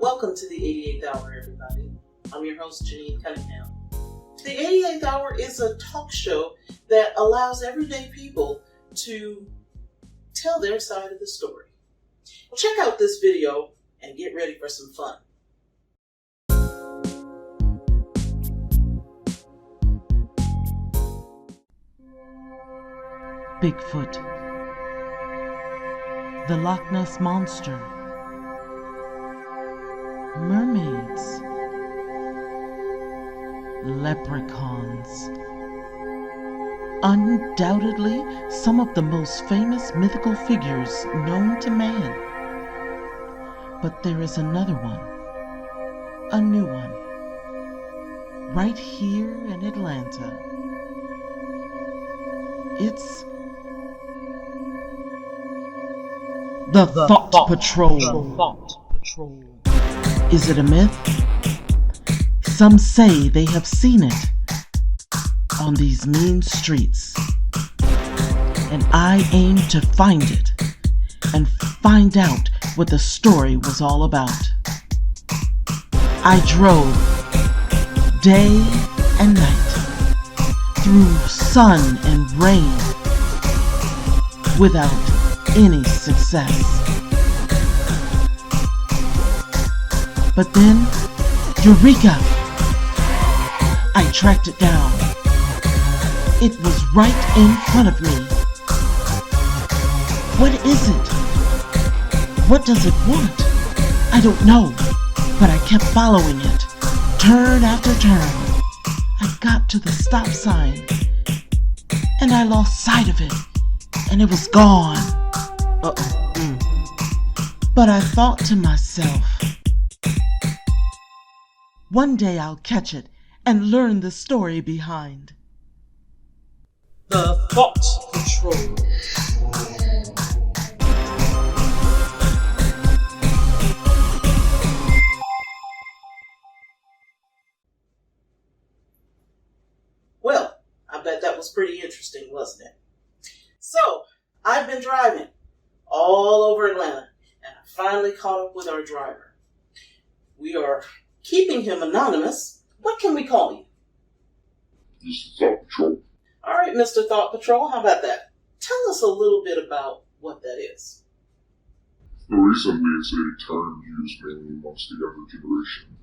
Welcome to the 88th Hour, everybody. I'm your host, Ja Neine Cunningham. The 88th Hour is a talk show that allows everyday people to tell their side of the story. Well, check out this video and get ready for some fun. Bigfoot, the Loch Ness Monster, mermaids, leprechauns. Undoubtedly some of the most famous mythical figures known to man. But there is another one, a new one, right here in Atlanta. It's the THOT Patrol. Is it a myth? Some say they have seen it on these mean streets. And I aim to find it and find out what the story was all about. I drove day and night through sun and rain without any success. But then, eureka! I tracked it down. It was right in front of me. What is it? What does it want? I don't know, but I kept following it, turn after turn. I got to the stop sign, and I lost sight of it, and it was gone. But I thought to myself, one day I'll catch it and learn the story behind. The THOT Patrol. Well, I bet that was pretty interesting, wasn't it? So, I've been driving all over Atlanta, and I finally caught up with our driver. We are keeping him anonymous. What can we call you? Mr. THOT Patrol. All right, Mr. THOT Patrol, how about that? Tell us a little bit about what that is. Well, recently it's a term used mainly amongst the younger generation,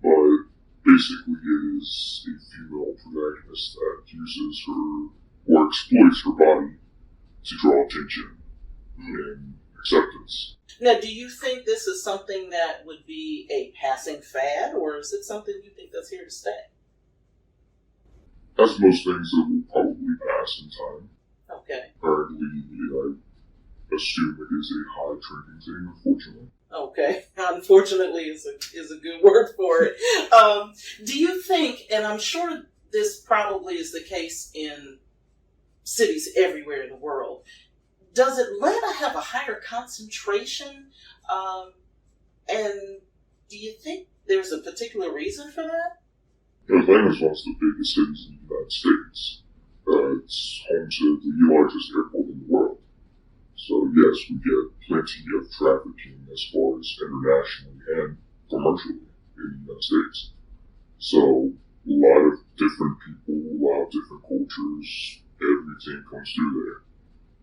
but basically it is a female protagonist that uses her or exploits her body to draw attention and acceptance. Now, do you think this is something that would be a passing fad, or is it something you think that's here to stay? As most things, it will probably pass in time. Okay. Currently, I assume it is a high trending thing, unfortunately. Okay. Unfortunately is a good word for it. Do you think, and I'm sure this probably is the case in cities everywhere in the world, does Atlanta have a higher concentration? And do you think there's a particular reason for that? Atlanta is one of the biggest cities in the United States. It's home to the largest airport in the world. So yes, we get plenty of trafficking as far as internationally and commercially in the United States. So a lot of different people, a lot of different cultures, everything comes through there.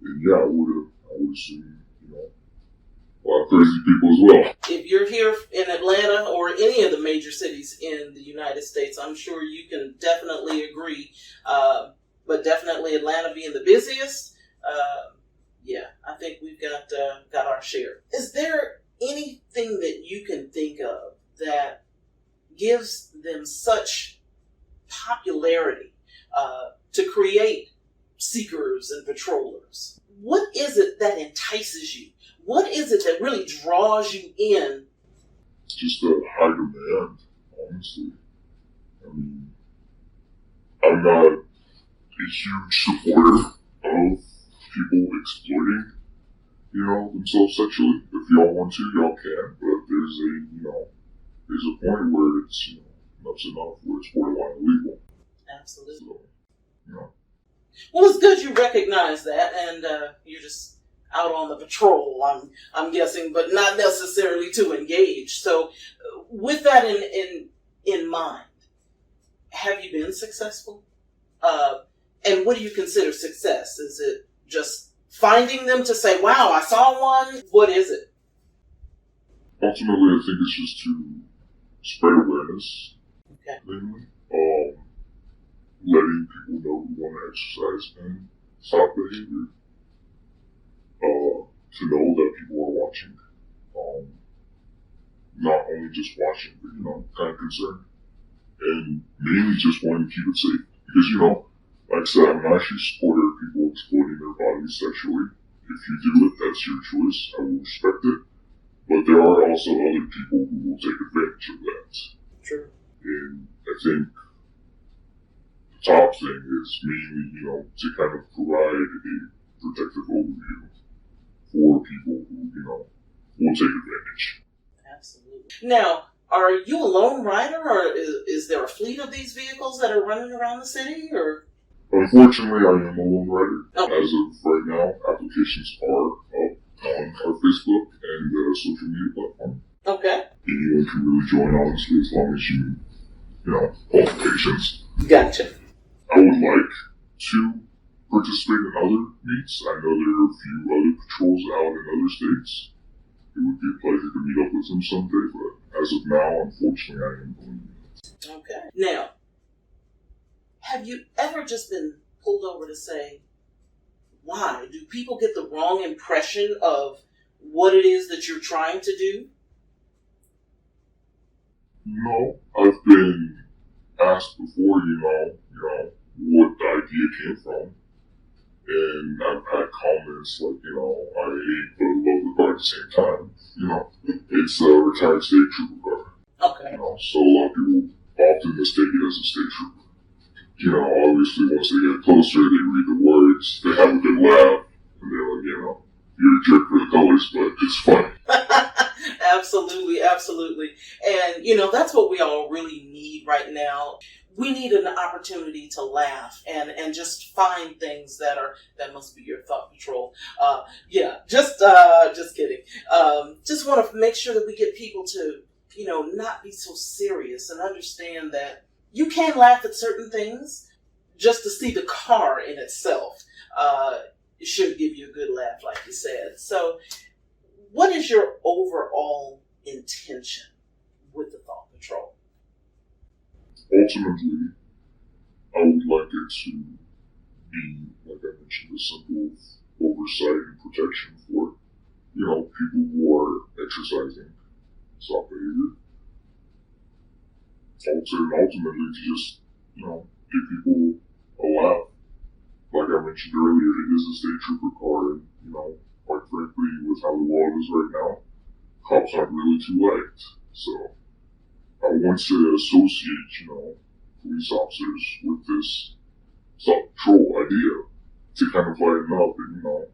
And yeah, I would assume, a lot of crazy people as well. If you're here in Atlanta or any of the major cities in the United States, I'm sure you can definitely agree. But definitely Atlanta being the busiest, yeah, I think we've got our share. Is there anything that you can think of that gives them such popularity to create seekers and patrollers? What is it that entices you? What is it that really draws you in? Just a high demand, honestly. I mean, I'm not a huge supporter of people exploiting, themselves sexually. If y'all want to, y'all can, but there's a point where it's, enough's enough, where it's borderline illegal. Absolutely. So, Well, it's good you recognize that, and you're just out on the patrol, I'm guessing, but not necessarily to engage. So with that in mind, have you been successful? And what do you consider success? Is it just finding them to say, wow, I saw one? What is it? Ultimately, I think it's just to spread awareness, Okay. mainly. Letting people know who want to exercise and stop behavior. To know that people are watching. Not only just watching, but, kind of concerned. And mainly just wanting to keep it safe. Because, like I said, I'm not actually a supporter of people exploiting their bodies sexually. If you do it, that's your choice. I will respect it. But there are also other people who will take advantage of that. True. And I think the top thing is mainly, to kind of provide a protective overview for people who, will take advantage. Absolutely. Now, are you a lone rider, or is there a fleet of these vehicles that are running around the city, or? Unfortunately, I am a lone rider. Okay. As of right now, applications are up on our Facebook and social media platform. Okay. Anyone can really join, honestly, as long as you qualifications. Gotcha. I would like to participate in other meets. I know there are a few other patrols out in other states. It would be a pleasure to meet up with them someday, but as of now, unfortunately, I am going to. Okay. Now, have you ever just been pulled over to say, why? Do people get the wrong impression of what it is that you're trying to do? No, I've been asked before, what the idea came from. And I've had comments like, I hate but love the car at the same time. It's a retired state trooper car. Okay. So a lot of people often mistake it as a state trooper. Obviously once they get closer, they read the words, they have a good laugh, and they're like, you're a jerk for the colors, but it's fun. Absolutely, absolutely. And, that's what we all really need right now. We need an opportunity to laugh and just find things that must be your thought patrol. Just kidding. Just want to make sure that we get people to, not be so serious and understand that you can laugh at certain things. Just to see the car in itself, it should give you a good laugh, like you said. So, what is your overall intention with the Thought Patrol? Ultimately, I would like it to be, like I mentioned, a simple oversight and protection for, people who are exercising stop behavior. Ultimately, to just, give people a laugh. Like I mentioned earlier, it is a state trooper car, and, quite frankly, with how the world is right now, cops aren't really too liked. So, I want to associate, police officers with this thought patrol idea to kind of lighten up and,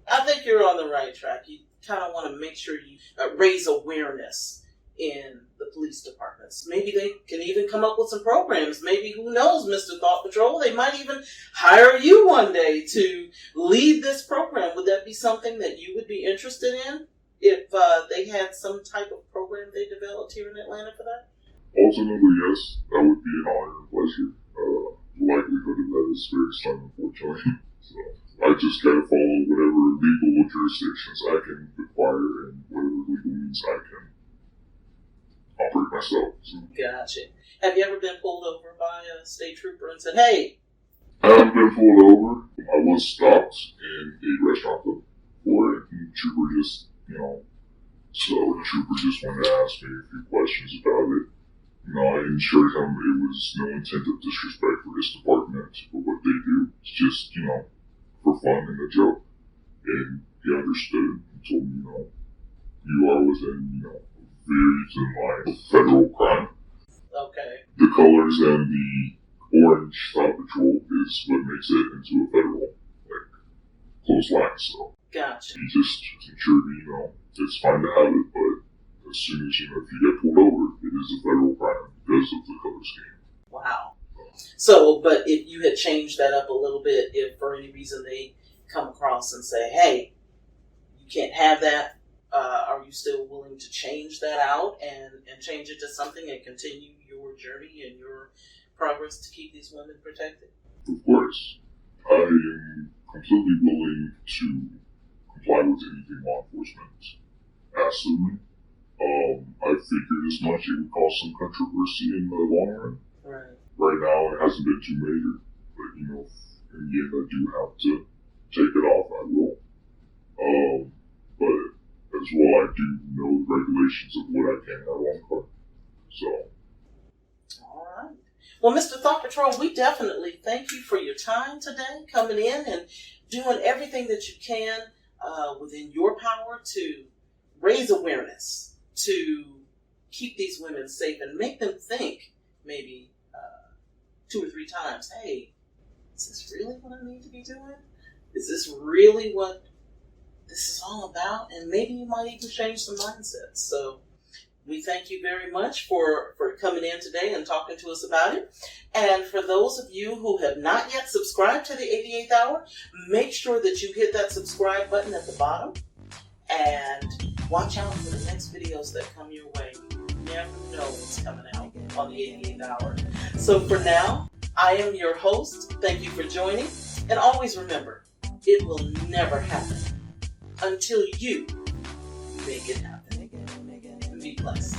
I think you're on the right track. You kind of want to make sure you raise awareness in the police departments. Maybe they can even come up with some programs. Maybe, who knows, Mr. Thought Patrol, they might even hire you one day to lead this program. Would that be something that you would be interested in if they had some type of program they developed here in Atlanta for that? Ultimately, yes, that would be an honor and pleasure. The likelihood of that is very slim, unfortunately. So I just gotta follow whatever legal jurisdictions I can acquire and whatever legal means I can operate myself. So. Gotcha. Have you ever been pulled over by a state trooper and said, hey? I haven't been pulled over. I was stopped in a restaurant before it, and the trooper just, the trooper just wanted to ask me a few questions about it. I assured him it was no intent of disrespect for his department or what they do. It's just, for fun and a joke. And he understood and told me, you are within, very thin line of federal crime. Okay. The colors and the orange Thought Patrol is what makes it into a federal, close line. So Gotcha. he just ensured me, it's fine to have it, but as soon as, if you get pulled over, it is a federal crime because of the color scheme. Wow. So, but if you had changed that up a little bit, if for any reason they come across and say, hey, you can't have that? Are you still willing to change that out and change it to something and continue your journey and your progress to keep these women protected? Of course. I am completely willing to comply with anything law enforcement asks of me. I figured as much. It would cause some controversy in the long run. Right. Right now, it hasn't been too major. But, in the end, I do have to take it off. I will. But as well, I do know the regulations of what I can have on car. So. All right. Well, Mr. Thought Patrol, we definitely thank you for your time today, coming in and doing everything that you can within your power to raise awareness, to keep these women safe and make them think maybe 2 or 3 times, hey, is this really what I need to be doing? Is this really what this is all about? And maybe you might even change some mindsets. So we thank you very much for coming in today and talking to us about it. And for those of you who have not yet subscribed to the 88th Hour, make sure that you hit that subscribe button at the bottom and watch out for the next videos that come your way. You never know what's coming out on the 88th Hour. So for now, I am your host. Thank you for joining. And always remember, it will never happen until you make it happen. Be blessed.